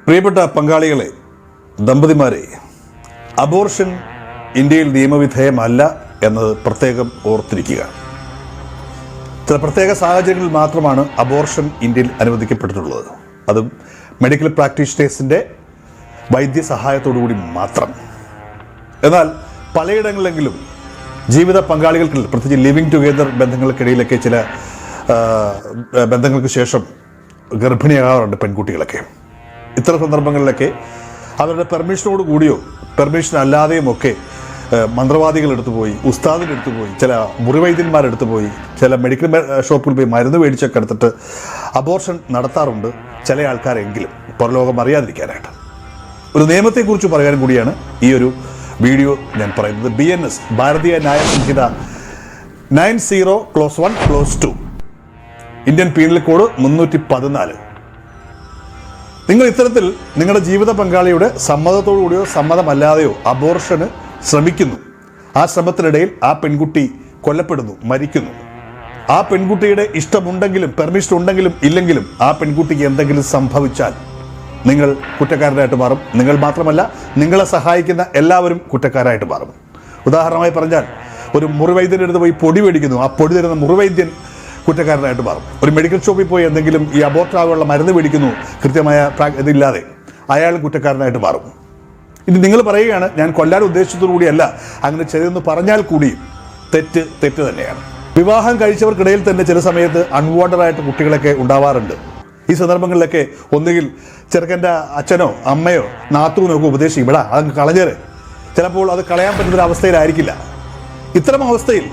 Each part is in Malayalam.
പ്രിയപ്പെട്ട പങ്കാളികളെ, ദമ്പതിമാരെ, അബോർഷൻ ഇന്ത്യയിൽ നിയമവിധേയമല്ല എന്നത് പ്രത്യേകം ഓർത്തിരിക്കുക. ചില പ്രത്യേക സാഹചര്യങ്ങളിൽ മാത്രമാണ് അബോർഷൻ ഇന്ത്യയിൽ അനുവദിക്കപ്പെട്ടിട്ടുള്ളത്. അതും മെഡിക്കൽ പ്രാക്ടീഷണേഴ്സിൻ്റെ വൈദ്യസഹായത്തോടുകൂടി മാത്രം. എന്നാൽ പലയിടങ്ങളിലെങ്കിലും ജീവിത പങ്കാളികൾക്കിടയിൽ, പ്രത്യേകിച്ച് ലിവിങ് ടുഗെദർ ബന്ധങ്ങൾക്കിടയിലൊക്കെ ചില ബന്ധങ്ങൾക്ക് ശേഷം ഗർഭിണിയാകാറുണ്ട് പെൺകുട്ടികളൊക്കെ. ഇത്തരം സന്ദർഭങ്ങളിലൊക്കെ അവരുടെ പെർമിഷനോട് കൂടിയോ പെർമിഷൻ അല്ലാതെയും ഒക്കെ മന്ത്രവാദികളെടുത്തു പോയി, ഉസ്താദിനെടുത്തു പോയി, ചില മുറിവൈദ്യന്മാരെടുത്തു പോയി, ചില മെഡിക്കൽ ഷോപ്പിൽ പോയി മരുന്ന് മേടിച്ചൊക്കെ എടുത്തിട്ട് അബോർഷൻ നടത്താറുണ്ട് ചില ആൾക്കാരെങ്കിലും, പുറലോകം അറിയാതിരിക്കാനായിട്ട്. ഒരു നിയമത്തെക്കുറിച്ച് പറയാൻ കൂടിയാണ് ഈ ഒരു വീഡിയോ ഞാൻ പറയുന്നത്. BNS ഭാരതീയ ന്യായ സംഹിത 90/1/2 ഇന്ത്യൻ പീനൽ കോഡ് 314. നിങ്ങൾ ഇത്തരത്തിൽ നിങ്ങളുടെ ജീവിത പങ്കാളിയുടെ സമ്മതത്തോടുകൂടിയോ സമ്മതമല്ലാതെയോ അബോർഷന് ശ്രമിക്കുന്നു. ആ ശ്രമത്തിനിടയിൽ ആ പെൺകുട്ടി കൊല്ലപ്പെടുന്നു, മരിക്കുന്നു. ആ പെൺകുട്ടിയുടെ ഇഷ്ടമുണ്ടെങ്കിലും പെർമിഷൻ ഉണ്ടെങ്കിലും ഇല്ലെങ്കിലും ആ പെൺകുട്ടിക്ക് എന്തെങ്കിലും സംഭവിച്ചാൽ നിങ്ങൾ കുറ്റക്കാരനായിട്ട് മാറും. നിങ്ങൾ മാത്രമല്ല, നിങ്ങളെ സഹായിക്കുന്ന എല്ലാവരും കുറ്റക്കാരായിട്ട് മാറും. ഉദാഹരണമായി പറഞ്ഞാൽ, ഒരു മുറിവൈദ്യൻ്റെ അടുത്ത് പോയി പൊടി മേടിക്കുന്നു, ആ പൊടി തരുന്ന മുറിവൈദ്യൻ കുറ്റക്കാരനായിട്ട് മാറും. ഒരു മെഡിക്കൽ ഷോപ്പിൽ പോയി എന്തെങ്കിലും ഈ അബോർട്ടാകുള്ള മരുന്ന് മേടിക്കുന്നു കൃത്യമായ ഇതില്ലാതെ, അയാൾ കുറ്റക്കാരനായിട്ട് മാറും. ഇനി നിങ്ങൾ പറയുകയാണ്, ഞാൻ കൊല്ലാൻ ഉദ്ദേശത്തോടുകൂടിയല്ല അങ്ങനെ ചെയ്തെന്ന് പറഞ്ഞാൽ കൂടിയും തെറ്റ് തന്നെയാണ്. വിവാഹം കഴിച്ചവർക്കിടയിൽ തന്നെ ചില സമയത്ത് അൺവാണ്ടഡായിട്ട് കുട്ടികളൊക്കെ ഉണ്ടാവാറുണ്ട്. ഈ സന്ദർഭങ്ങളിലൊക്കെ ഒന്നുകിൽ ചെറുക്കൻ്റെ അച്ഛനോ അമ്മയോ നാത്തൂനോ ഒക്കെ ഉപദേശിക്കും, ഇവിടെ അത് കളഞ്ഞേരെ. ചിലപ്പോൾ അത് കളയാൻ പറ്റുന്നൊരു അവസ്ഥയിലായിരിക്കില്ല. ഇത്തരം അവസ്ഥയിൽ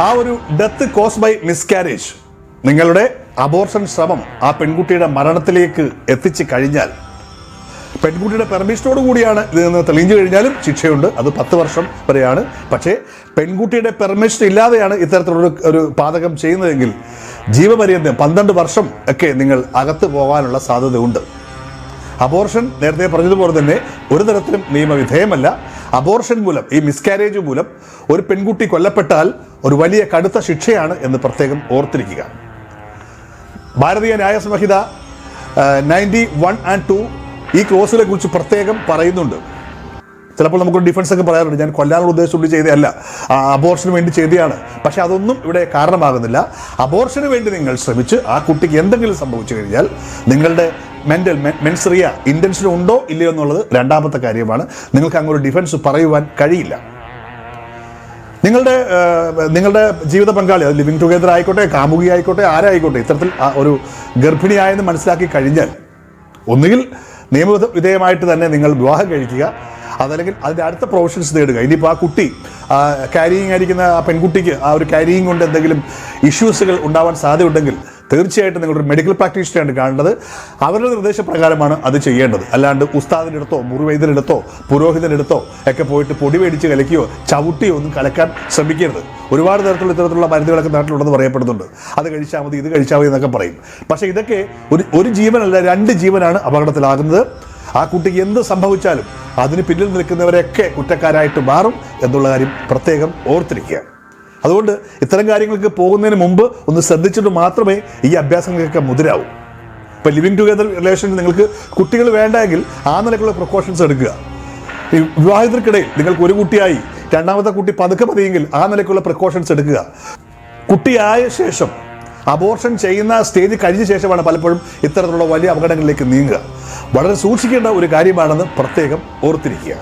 ആ ഒരു ഡെത്ത് കോസ് ബൈ മിസ്കാരേജ്, നിങ്ങളുടെ അബോർഷൻ ശ്രമം ആ പെൺകുട്ടിയുടെ മരണത്തിലേക്ക് എത്തിച്ചു കഴിഞ്ഞാൽ, പെൺകുട്ടിയുടെ പെർമിഷനോട് കൂടിയാണ് ഇതിൽ നിന്ന് തെളിഞ്ഞു കഴിഞ്ഞാലും ശിക്ഷയുണ്ട്. അത് 10 വർഷം വരെയാണ്. പക്ഷേ പെൺകുട്ടിയുടെ പെർമിഷൻ ഇല്ലാതെയാണ് ഇത്തരത്തിലുള്ള ഒരു പാതകം ചെയ്യുന്നതെങ്കിൽ ജീവപര്യന്തം 12 വർഷം ഒക്കെ നിങ്ങൾ അകത്ത് പോകാനുള്ള സാധ്യതയുണ്ട്. അബോർഷൻ നേരത്തെ പറഞ്ഞതുപോലെ തന്നെ ഒരു തരത്തിലും നിയമവിധേയമല്ല. അബോർഷൻ മൂലം, ഈ മിസ്കാരേജ് മൂലം ഒരു പെൺകുട്ടി കൊല്ലപ്പെട്ടാൽ ഒരു വലിയ കടുത്ത ശിക്ഷയാണ് എന്ന് പ്രത്യേകം ഓർത്തിരിക്കുക. ഭാരതീയ ന്യായ സംഹിത 91/2 ഈ ക്ലോസിനെ കുറിച്ച് പ്രത്യേകം പറയുന്നുണ്ട്. ചിലപ്പോൾ നമുക്കൊരു ഡിഫൻസ് ഒക്കെ പറയാറുണ്ട്, ഞാൻ കൊല്ലാനുള്ള ഉദ്ദേശത്തോട് ചെയ്തതല്ല, അബോർഷന് വേണ്ടി ചെയ്തതാണ്. പക്ഷെ അതൊന്നും ഇവിടെ കാരണമാകുന്നില്ല. അബോർഷന് വേണ്ടി നിങ്ങൾ ശ്രമിച്ച് ആ കുട്ടിക്ക് എന്തെങ്കിലും സംഭവിച്ചു കഴിഞ്ഞാൽ നിങ്ങളുടെ മെൻസറിയ ഇൻറ്റൻഷൻ ഉണ്ടോ ഇല്ലയോ എന്നുള്ളത് രണ്ടാമത്തെ കാര്യമാണ്. നിങ്ങൾക്ക് അങ്ങനെ ഒരു ഡിഫൻസ് പറയുവാൻ കഴിയില്ല. നിങ്ങളുടെ ജീവിത പങ്കാളി, അത് ലിവിങ് ടുഗെദർ ആയിക്കോട്ടെ, കാമുകി ആയിക്കോട്ടെ, ആരായിക്കോട്ടെ, ഇത്തരത്തിൽ ഒരു ഗർഭിണിയായെന്ന് മനസ്സിലാക്കി കഴിഞ്ഞാൽ ഒന്നുകിൽ നിയമവിധേയമായിട്ട് തന്നെ നിങ്ങൾ വിവാഹം കഴിക്കുക, അതല്ലെങ്കിൽ അതിൻ്റെ അടുത്ത പ്രൊവിഷൻസ് നേടുക. ഇനിയിപ്പോൾ ആ കുട്ടി ക്യാരിയിങ് ആയിരിക്കുന്ന ആ പെൺകുട്ടിക്ക് ആ ഒരു ക്യാരിയിങ് കൊണ്ട് എന്തെങ്കിലും ഇഷ്യൂസുകൾ ഉണ്ടാവാൻ സാധ്യതയുണ്ടെങ്കിൽ തീർച്ചയായിട്ടും നിങ്ങളൊരു മെഡിക്കൽ പ്രാക്ടീഷണറാണ് കാണേണ്ടത്. അവരുടെ നിർദ്ദേശപ്രകാരമാണ് അത് ചെയ്യേണ്ടത്. അല്ലാണ്ട് ഉസ്താദിൻ്റെ അടുത്തോ മുറിവൈദ്യനെടുത്തോ പുരോഹിതനെടുത്തോ ഒക്കെ പോയിട്ട് പൊടി മേടിച്ച് കലക്കിയോ ചവിട്ടിയോ ഒന്നും കലക്കാൻ ശ്രമിക്കരുത്. ഒരുപാട് തരത്തിലുള്ള ഇത്തരത്തിലുള്ള മരുന്നുകളൊക്കെ നാട്ടിലുണ്ടെന്ന് പറയപ്പെടുന്നുണ്ട്. അത് കഴിച്ചാൽ മതി, ഇത് കഴിച്ചാൽ മതി എന്നൊക്കെ പറയും. പക്ഷേ ഇതൊക്കെ ഒരു ജീവനല്ല, 2 ജീവനാണ് അപകടത്തിലാകുന്നത്. ആ കുട്ടിക്ക് എന്ത് സംഭവിച്ചാലും അതിന് പിന്നിൽ നിൽക്കുന്നവരൊക്കെ കുറ്റക്കാരായിട്ട് മാറും എന്നുള്ള കാര്യം പ്രത്യേകം ഓർത്തിരിക്കുക. അതുകൊണ്ട് ഇത്തരം കാര്യങ്ങൾക്ക് പോകുന്നതിന് മുമ്പ് ഒന്ന് ശ്രദ്ധിച്ചിട്ട് മാത്രമേ ഈ അഭ്യാസങ്ങൾക്കൊക്കെ മുതിരാവൂ. ഇപ്പോൾ ലിവിങ് ടുഗെദർ റിലേഷനിൽ നിങ്ങൾക്ക് കുട്ടികൾ വേണ്ടെങ്കിൽ ആ നിലക്കുള്ള പ്രിക്കോഷൻസ് എടുക്കുക. ഈ വിവാഹിതർക്കിടയിൽ നിങ്ങൾക്ക് ഒരു കുട്ടിയായി രണ്ടാമത്തെ കുട്ടി പതുക്കെ മതിയെങ്കിൽ ആ നിലക്കുള്ള പ്രിക്കോഷൻസ് എടുക്കുക. കുട്ടിയായ ശേഷം അബോർഷൻ ചെയ്യുന്ന സ്റ്റേജ് കഴിഞ്ഞ ശേഷമാണ് പലപ്പോഴും ഇത്തരത്തിലുള്ള വലിയ അപകടങ്ങളിലേക്ക് നീങ്ങുക. വളരെ സൂക്ഷിക്കേണ്ട ഒരു കാര്യമാണെന്ന് പ്രത്യേകം ഓർത്തിരിക്കുക.